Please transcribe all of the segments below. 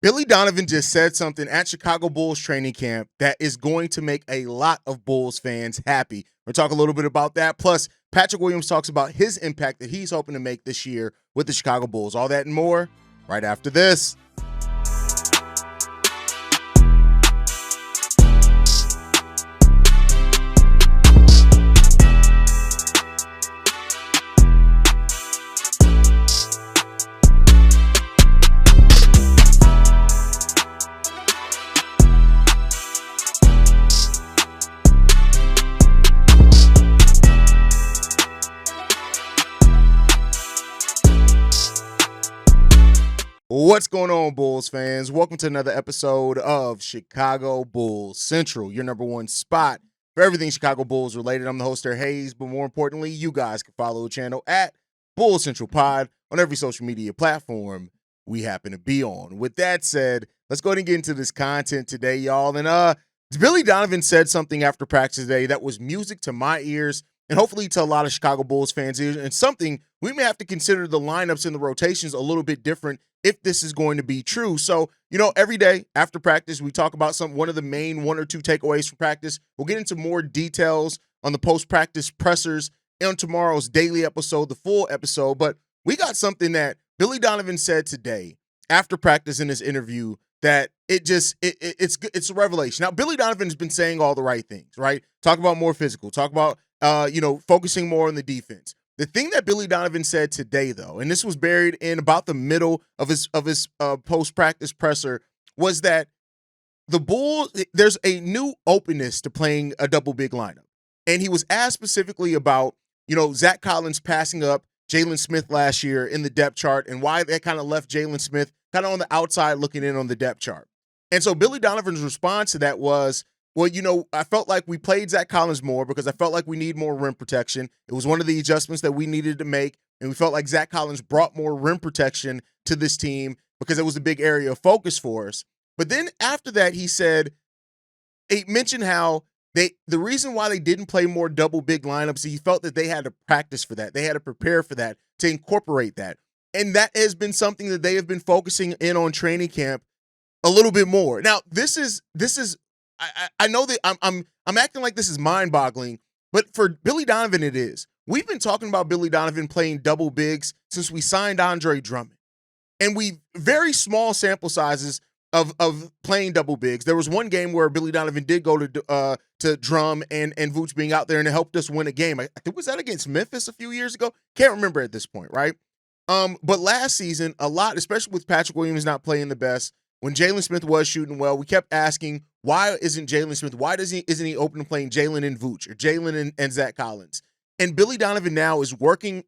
Billy Donovan just said something at Chicago Bulls training camp that is going to make a lot of Bulls fans happy. We'll talk a little bit about that. Plus, Patrick Williams talks about his impact that he's hoping to make this year with the Chicago Bulls. All that and more right after this. What's going on, Bulls fans? Welcome to another episode of Chicago Bulls Central, your number one spot for everything Chicago Bulls related. I'm the host there, Hayes, but more importantly, you guys can follow the channel at Bulls Central Pod on every social media platform we happen to be on. With that said, let's go ahead and get into this content today, y'all. And Billy Donovan said something after practice today that was music to my ears and hopefully to a lot of Chicago Bulls fans' ears, and something we may have to consider the lineups and the rotations a little bit different if this is going to be true. So, every day after practice, we talk about one of the main one or two takeaways from practice. We'll get into more details on the post-practice pressers on tomorrow's daily episode, the full episode. But we got something that Billy Donovan said today after practice in his interview that it's a revelation. Now, Billy Donovan has been saying all the right things, right? Talk about more physical, talk about, focusing more on the defense. The thing that Billy Donovan said today, though, and this was buried in about the middle of his post-practice presser, was that the Bulls, there's a new openness to playing a double big lineup. And he was asked specifically about, Zach Collins passing up Jalen Smith last year in the depth chart and why that kind of left Jalen Smith kind of on the outside looking in on the depth chart. And so Billy Donovan's response to that was, well, I felt like we played Zach Collins more because I felt like we need more rim protection. It was one of the adjustments that we needed to make, and we felt like Zach Collins brought more rim protection to this team because it was a big area of focus for us. But then after that, he mentioned how the reason why they didn't play more double big lineups, he felt that they had to practice for that. They had to prepare for that, to incorporate that. And that has been something that they have been focusing in on training camp a little bit more. Now, this is I know that I'm acting like this is mind-boggling, but for Billy Donovan it is. We've been talking about Billy Donovan playing double bigs since we signed Andre Drummond. And very small sample sizes of playing double bigs. There was one game where Billy Donovan did go to Drum and Vooch being out there, and it helped us win a game. I think was that against Memphis a few years ago? Can't remember at this point, right? But last season, a lot, especially with Patrick Williams not playing the best, when Jalen Smith was shooting well, we kept asking, why isn't Jalen Smith, isn't he open to playing Jalen and Vooch or Jalen and Zach Collins? And Billy Donovan now is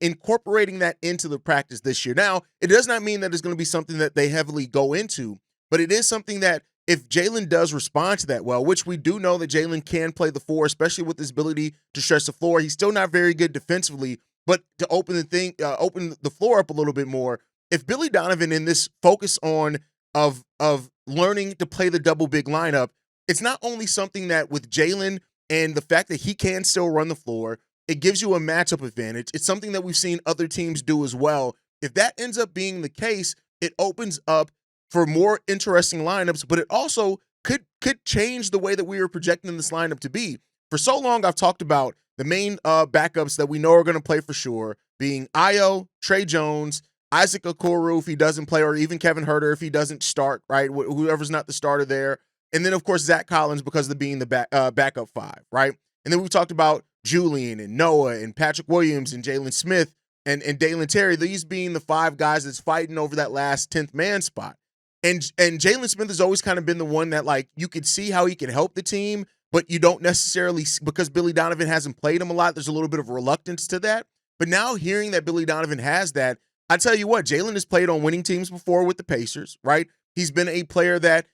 incorporating that into the practice this year. Now, it does not mean that it's going to be something that they heavily go into, but it is something that if Jalen does respond to that well, which we do know that Jalen can play the four, especially with his ability to stretch the floor. He's still not very good defensively, but to open the floor up a little bit more. If Billy Donovan in this focus on of learning to play the double big lineup, it's not only something that with Jalen and the fact that he can still run the floor, it gives you a matchup advantage. It's something that we've seen other teams do as well. If that ends up being the case, it opens up for more interesting lineups, but it also could change the way that we were projecting this lineup to be. For so long, I've talked about the main backups that we know are going to play for sure, being Ayo, Trey Jones, Isaac Okoro if he doesn't play, or even Kevin Huerter if he doesn't start, right? Whoever's not the starter there. And then, of course, Zach Collins because of being the backup five, right? And then we talked about Julian and Noah and Patrick Williams and Jalen Smith and Dalen Terry, these being the five guys that's fighting over that last 10th man spot. And Jalen Smith has always kind of been the one that, like, you could see how he could help the team, but you don't necessarily, because Billy Donovan hasn't played him a lot, there's a little bit of reluctance to that. But now hearing that Billy Donovan has that, I tell you what, Jalen has played on winning teams before with the Pacers, right? He's been a player that,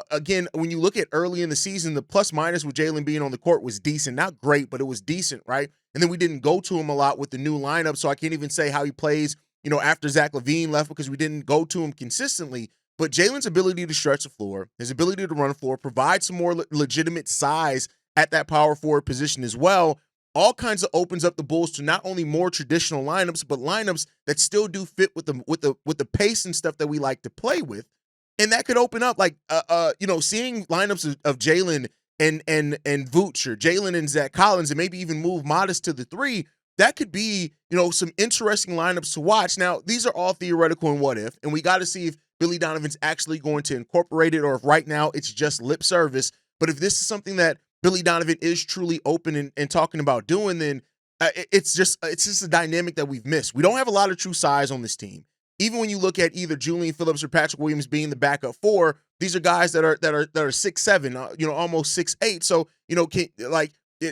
again, when you look at early in the season, the plus minus with Jalen being on the court was decent. Not great, but it was decent, right? And then we didn't go to him a lot with the new lineup, so I can't even say how he plays, after Zach LaVine left because we didn't go to him consistently. But Jalen's ability to stretch the floor, his ability to run the floor, provide some more legitimate size at that power forward position as well, all kinds of opens up the Bulls to not only more traditional lineups, but lineups that still do fit with the pace and stuff that we like to play with. And that could open up seeing lineups of Jalen and Vooch, or Jalen and Zach Collins, and maybe even move Matas to the 3. That could be, some interesting lineups to watch. Now, these are all theoretical and what if, and we got to see if Billy Donovan's actually going to incorporate it, or if right now it's just lip service. But if this is something that Billy Donovan is truly open and talking about doing, then it's just a dynamic that we've missed. We don't have a lot of true size on this team. Even when you look at either Julian Phillips or Patrick Williams being the backup 4, these are guys that are 6'7", almost 6'8". So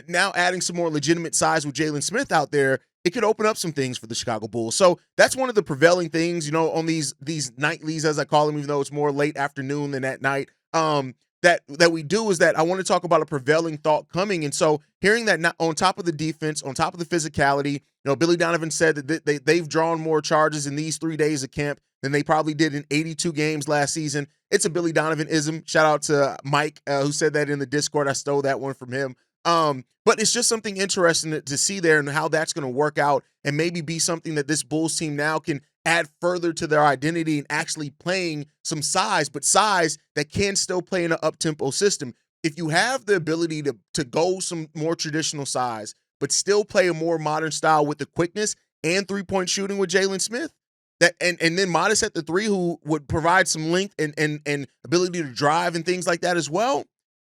now adding some more legitimate size with Jalen Smith out there, it could open up some things for the Chicago Bulls. So that's one of the prevailing things, on these nightlies, as I call them, even though it's more late afternoon than at night. That we do is that I want to talk about a prevailing thought coming. And so hearing that on top of the defense, on top of the physicality, Billy Donovan said that they've drawn more charges in these 3 days of camp than they probably did in 82 games last season. It's a Billy Donovan-ism. Shout out to Mike, who said that in the Discord. I stole that one from him. But it's just something interesting to see there and how that's going to work out, and maybe be something that this Bulls team now can add further to their identity and actually playing some size, but size that can still play in an up-tempo system. If you have the ability to go some more traditional size, but still play a more modern style with the quickness and three-point shooting with Jalen Smith, and then Matas at the 3, who would provide some length and ability to drive and things like that as well,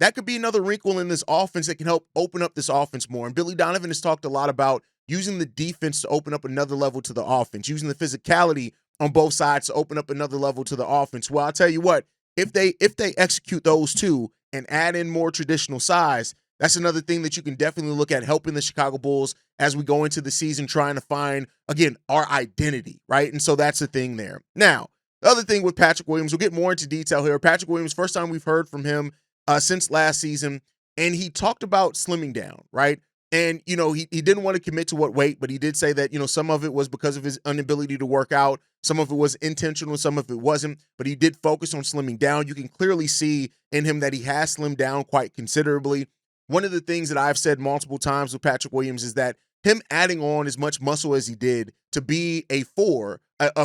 that could be another wrinkle in this offense that can help open up this offense more. And Billy Donovan has talked a lot about using the defense to open up another level to the offense, using the physicality on both sides to open up another level to the offense. Well, I'll tell you what, if they execute those two and add in more traditional size, that's another thing that you can definitely look at helping the Chicago Bulls as we go into the season, trying to find, again, our identity, right? And so that's the thing there. Now, the other thing with Patrick Williams, we'll get more into detail here. Patrick Williams, first time we've heard from him since last season, and he talked about slimming down, right? And, he didn't want to commit to what weight, but he did say that, some of it was because of his inability to work out. Some of it was intentional, some of it wasn't, but he did focus on slimming down. You can clearly see in him that he has slimmed down quite considerably. One of the things that I've said multiple times with Patrick Williams is that him adding on as much muscle as he did to be a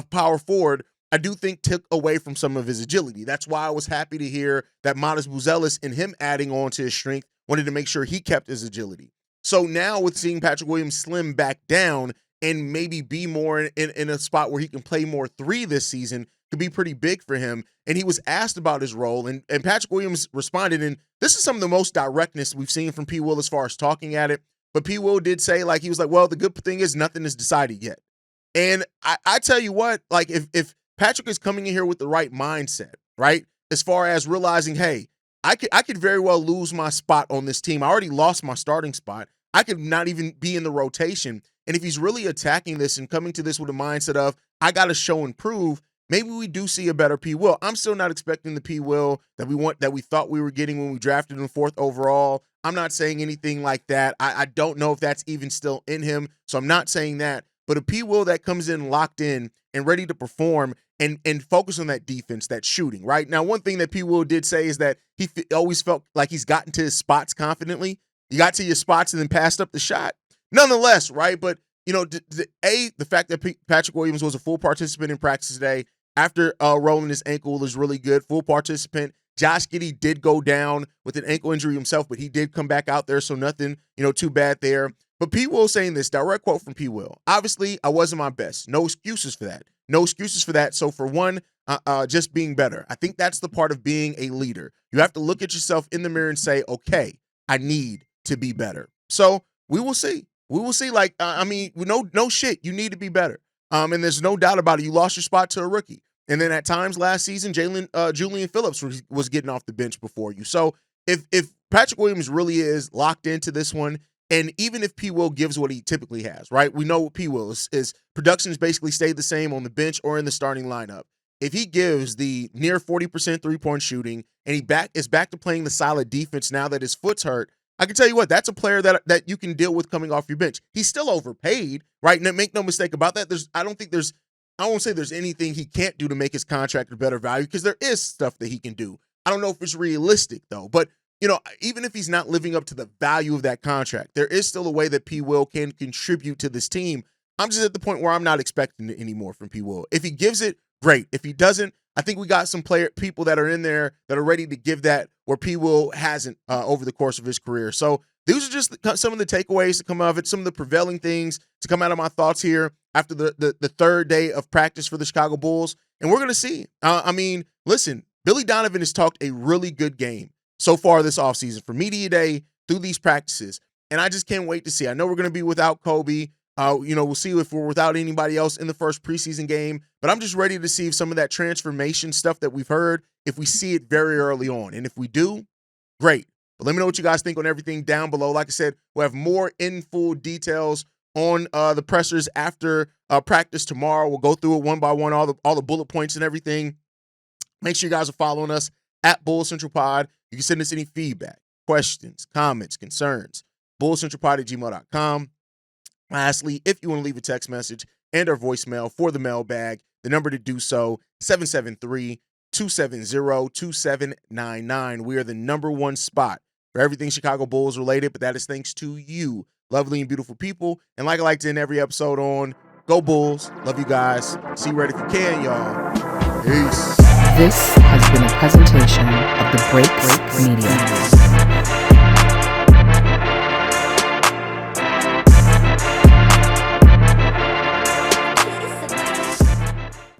power forward, I do think took away from some of his agility. That's why I was happy to hear that Matas Buzelis and him adding on to his strength wanted to make sure he kept his agility. So now with seeing Patrick Williams slim back down and maybe be more in a spot where he can play more 3 this season could be pretty big for him. And he was asked about his role, and Patrick Williams responded, and this is some of the most directness we've seen from P. Will as far as talking at it. But P. Will did say, he was like, well, the good thing is nothing is decided yet. And I tell you what, if Patrick is coming in here with the right mindset, right, as far as realizing, hey, I could very well lose my spot on this team. I already lost my starting spot. I could not even be in the rotation. And if he's really attacking this and coming to this with a mindset of, I got to show and prove, maybe we do see a better P. Will. I'm still not expecting the P. Will that we thought we were getting when we drafted him 4th overall. I'm not saying anything like that. I don't know if that's even still in him, so I'm not saying that. But a P. Will that comes in locked in and ready to perform and focus on that defense, that shooting, right? Now, one thing that P. Will did say is that he always felt like he's gotten to his spots confidently. You got to your spots and then passed up the shot. Nonetheless, right? But, the fact that Patrick Williams was a full participant in practice today after rolling his ankle is really good. Full participant. Josh Giddey did go down with an ankle injury himself, but he did come back out there, so nothing, too bad there. But P. Will saying this, direct quote from P. Will. Obviously, I wasn't my best. No excuses for that. No excuses for that. So for one, just being better. I think that's the part of being a leader. You have to look at yourself in the mirror and say, okay, I need to be better. So we will see. We will see. No shit. You need to be better. And there's no doubt about it. You lost your spot to a rookie. And then at times last season, Julian Phillips was getting off the bench before you. So if Patrick Williams really is locked into this one, and even if P. Will gives what he typically has, right? We know what P. Will is production's basically stayed the same on the bench or in the starting lineup. If he gives the near 40% three-point shooting and he is back to playing the solid defense now that his foot's hurt, I can tell you what, that's a player that you can deal with coming off your bench. He's still overpaid, right? And make no mistake about that. I won't say there's anything he can't do to make his contract a better value, because there is stuff that he can do. I don't know if it's realistic though, but even if he's not living up to the value of that contract, there is still a way that P. Will can contribute to this team. I'm just at the point where I'm not expecting it anymore from P. Will. If he gives it, great. If he doesn't, I think we got some people that are in there that are ready to give that where P. Will hasn't over the course of his career. So these are just some of the takeaways to come out of it, some of the prevailing things to come out of my thoughts here after the third day of practice for the Chicago Bulls. And we're going to see. I mean, listen, Billy Donovan has talked a really good game so far this offseason from media day through these practices. And I just can't wait to see. I know we're going to be without Coby. We'll see if we're without anybody else in the first preseason game. But I'm just ready to see if some of that transformation stuff that we've heard, if we see it very early on. And if we do, great. But let me know what you guys think on everything down below. Like I said, we'll have more in full details on the pressers after practice tomorrow. We'll go through it one by one, all the bullet points and everything. Make sure you guys are following us at Bull Central Pod. You can send us any feedback, questions, comments, concerns, bullcentralpod@gmail.com. Lastly, if you want to leave a text message and or voicemail for the mailbag, the number to do so, 773-270-2799. We are the #1 spot for everything Chicago Bulls related, but that is thanks to you, lovely and beautiful people. And like I like to end every episode on, go Bulls. Love you guys. See you right if you can, y'all. Peace. This has been a presentation of the Break Media.